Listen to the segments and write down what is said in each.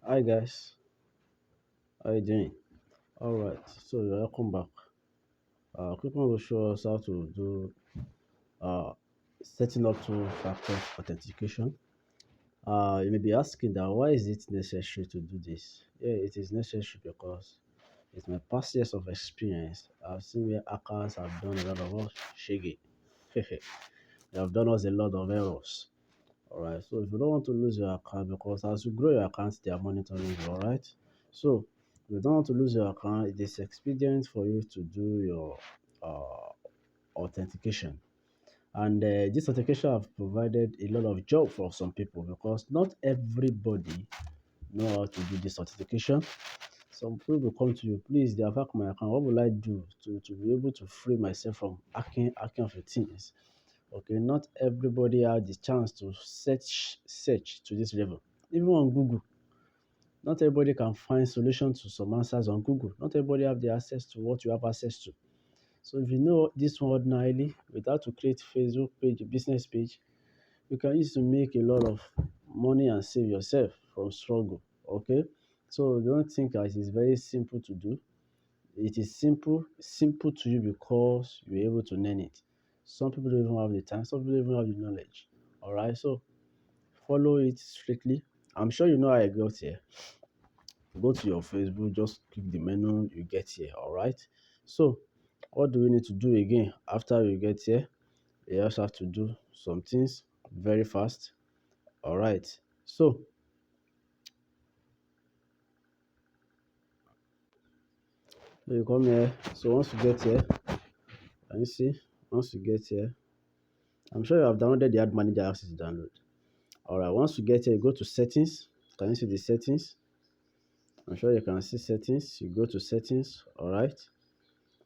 Hi guys, how you doing? All right, so welcome back. Quickly will show us how to do uh, setting up two-factor authentication. You may be asking that why is it necessary to do this? Yeah, it is necessary because it's my past years of experience. I've seen where hackers have done a lot of us shaggy. They have done us a lot of errors. All right, so if you don't want to lose your account, because as you grow your account, they are monitoring you. All right, so if you don't want to lose your account, it is expedient for you to do your authentication. And this authentication have provided a lot of job for some people because not everybody know how to do this authentication. Some people will come to you, please, they have hacked my account. What will I do to be able to free myself from hacking of the things? Okay, not everybody had the chance to search to this level. Even on Google, not everybody can find solution to some answers on Google. Not everybody have the access to what you have access to. So if you know this one ordinarily, without to create Facebook page, business page, you can use to make a lot of money and save yourself from struggle. Okay, so don't think that it is very simple to do. It is simple to you because you're able to learn it. Some people don't even have the time, some people don't even have the knowledge. All right, so follow it strictly. I'm sure you know how I got here. Go to your Facebook, just click the menu, you get here. All right, so what do we need to do again after you get here? You just have to do some things very fast. All right, so you come here. So once you get here, can you see? Once you get here, I'm sure you have downloaded the ad manager access to download. All right, once you get here, you go to settings. Can you see the settings? I'm sure you can see settings. You go to settings. All right,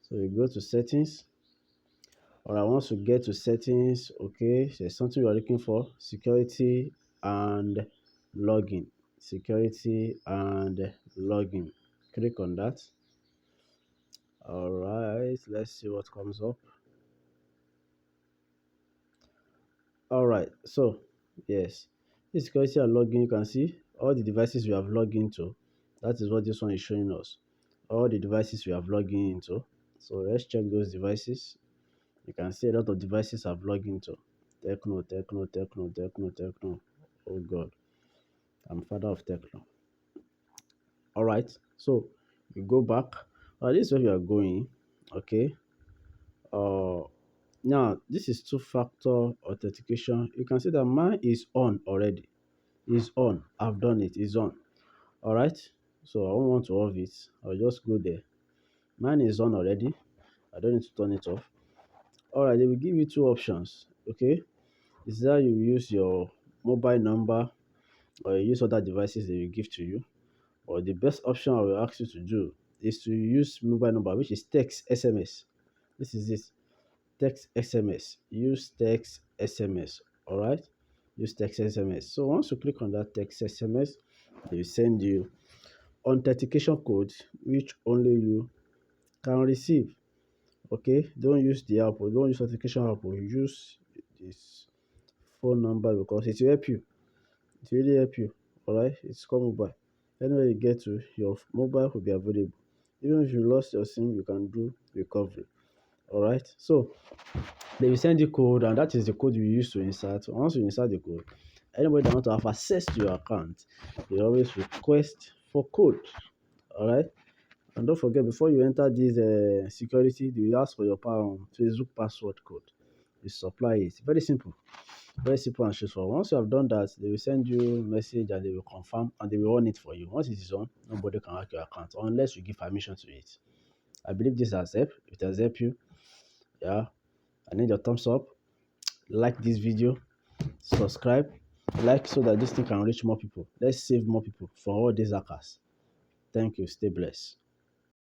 so you go to settings. All right, once you get to settings, okay, there's something you're looking for: security and login. Security and login. Click on that. All right, let's see what comes up. All right, so yes, this security and login, you can see all the devices we have logged into. That is what this one is showing us. All the devices we have logged into. So let's check those devices. You can see a lot of devices have logged into. Techno. Oh God, I'm father of Techno. All right, so you go back. This is where we are going. Okay. Uh, Now this is two-factor authentication. You can see that mine is on already. Is on. I've done it. Is on. All right. So I don't want to off it. I'll just go there. Mine is on already. I don't need to turn it off. All right. They will give you two options. Okay. Is that you use your mobile number or you use other devices they will give to you. Or the best option I will ask you to do is to use mobile number, which is text SMS. This is it. Text SMS. Use text SMS. All right. Use text SMS. So once you click on that text SMS, they will send you authentication code which only you can receive. Okay, don't use the app or don't use authentication app or use this phone number because it will help you. It will really help you. All right, it's called mobile. Anywhere you get to, your mobile will be available. Even if you lost your SIM, you can do recovery. All right, so they will send you code, and that is the code you use to insert. Once you insert the code, anybody that want to have access to your account, they always request for code. All right. And don't forget, before you enter this security, they will ask for your Facebook password code. You supply it. Very simple and straightforward. Once you have done that, they will send you a message and they will confirm and they will run it for you. Once it is on, nobody can hack your account unless you give permission to it. I believe this has helped. It has helped you. Yeah. I need your thumbs up. Like this video, subscribe, like so that this thing can reach more people. Let's save more people from all these hackers. Thank you. Stay blessed.